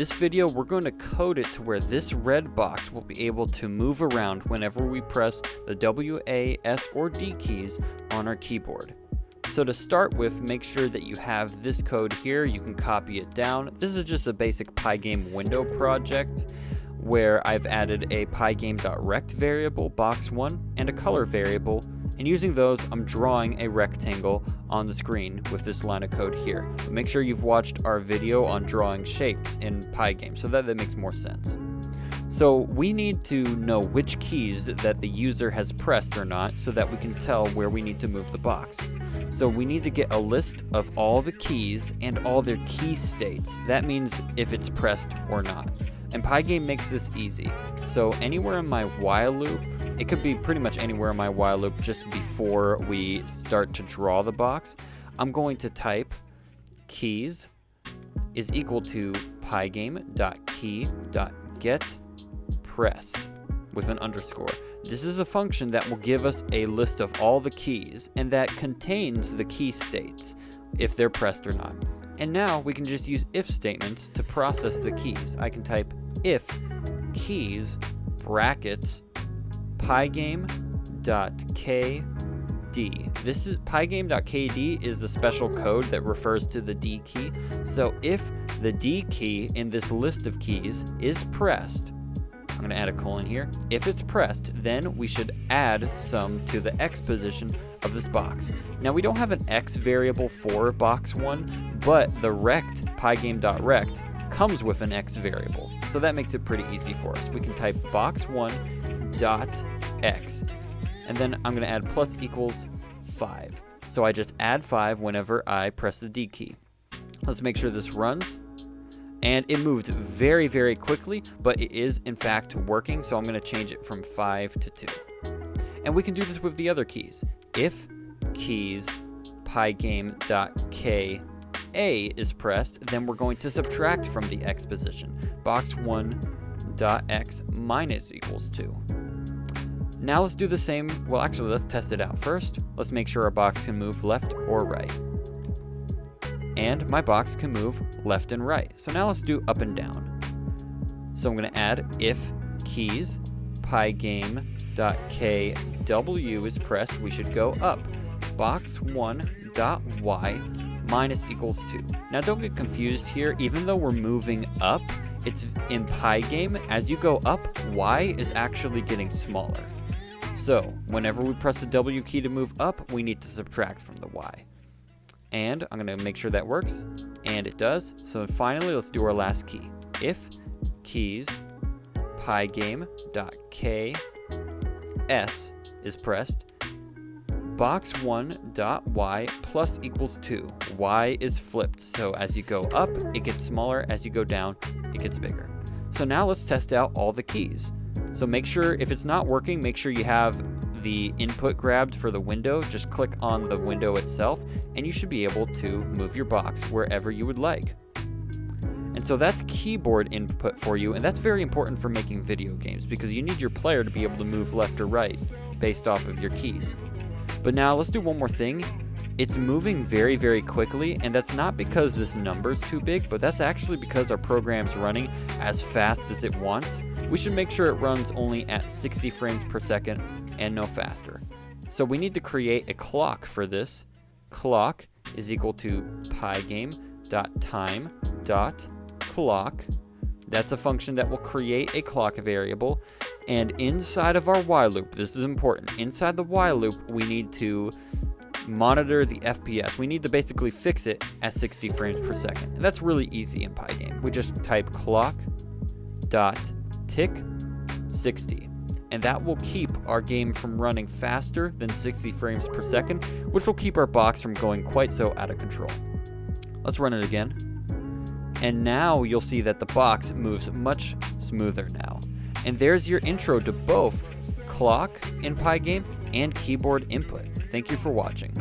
this video, we're going to code it to where this red box will be able to move around whenever we press the W, A, S, or D keys on our keyboard. So to start with, make sure that you have this code here. You can copy it down. This is just a basic Pygame window project where I've added a pygame.rect variable, box1, and a color variable. And using those, I'm drawing a rectangle on the screen with this line of code here. But make sure you've watched our video on drawing shapes in Pygame so that makes more sense. So we need to know which keys that the user has pressed or not so that we can tell where we need to move the box. So we need to get a list of all the keys and all their key states. That means if it's pressed or not. And Pygame makes this easy. So anywhere in my while loop, it could be pretty much anywhere in my while loop just before we start to draw the box, I'm going to type keys is equal to pygame.key.getPressed with an underscore. This is a function that will give us a list of all the keys and that contains the key states if they're pressed or not. And now we can just use if statements to process the keys. I can type if keys brackets pygame.kd. This is pygame.kd is the special code that refers to the D key. So if the D key in this list of keys is pressed, I'm going to add a colon here. If it's pressed, then we should add some to the X position of this box. Now we don't have an X variable for box 1, but the rect pygame.rect comes with an X variable. So that makes it pretty easy for us. We can type box1.x and then I'm going to add plus equals 5. So I just add 5 whenever I press the D key. Let's make sure this runs. And it moved very, very quickly, but it is in fact working. So I'm going to change it from 5 to 2. And we can do this with the other keys. If keys pygame.k A is pressed, then we're going to subtract from the X position. Box1.x minus equals 2. Now let's do the same. Well, actually, let's test it out first. Let's make sure our box can move left or right. And my box can move left and right. So now let's do up and down. So I'm going to add if keys pygame.kw is pressed, we should go up. Box1.y minus equals 2. Now don't get confused here. Even though we're moving up, it's in Pygame. As you go up, y is actually getting smaller. So whenever we press the W key to move up, we need to subtract from the y. And I'm going to make sure that works. And it does. So finally, let's do our last key. If keys pygame.ks is pressed, box1.y plus equals 2. Y is flipped. So as you go up, it gets smaller. As you go down, it gets bigger. So now let's test out all the keys. So make sure if it's not working, make sure you have the input grabbed for the window. Just click on the window itself and you should be able to move your box wherever you would like. And so that's keyboard input for you, and that's very important for making video games because you need your player to be able to move left or right based off of your keys. But now let's do one more thing. It's moving very, very quickly, and that's not because this number's too big, but that's actually because our program's running as fast as it wants. We should make sure it runs only at 60 frames per second and no faster. So we need to create a clock for this. Clock is equal to pygame.time.clock. That's a function that will create a clock variable. And inside of our while loop, this is important, inside the while loop, we need to monitor the FPS. We need to basically fix it at 60 frames per second. And that's really easy in Pygame. We just type clock.tick60. And that will keep our game from running faster than 60 frames per second, which will keep our box from going quite so out of control. Let's run it again. And now you'll see that the box moves much smoother now. And there's your intro to both clock in Pygame and keyboard input. Thank you for watching.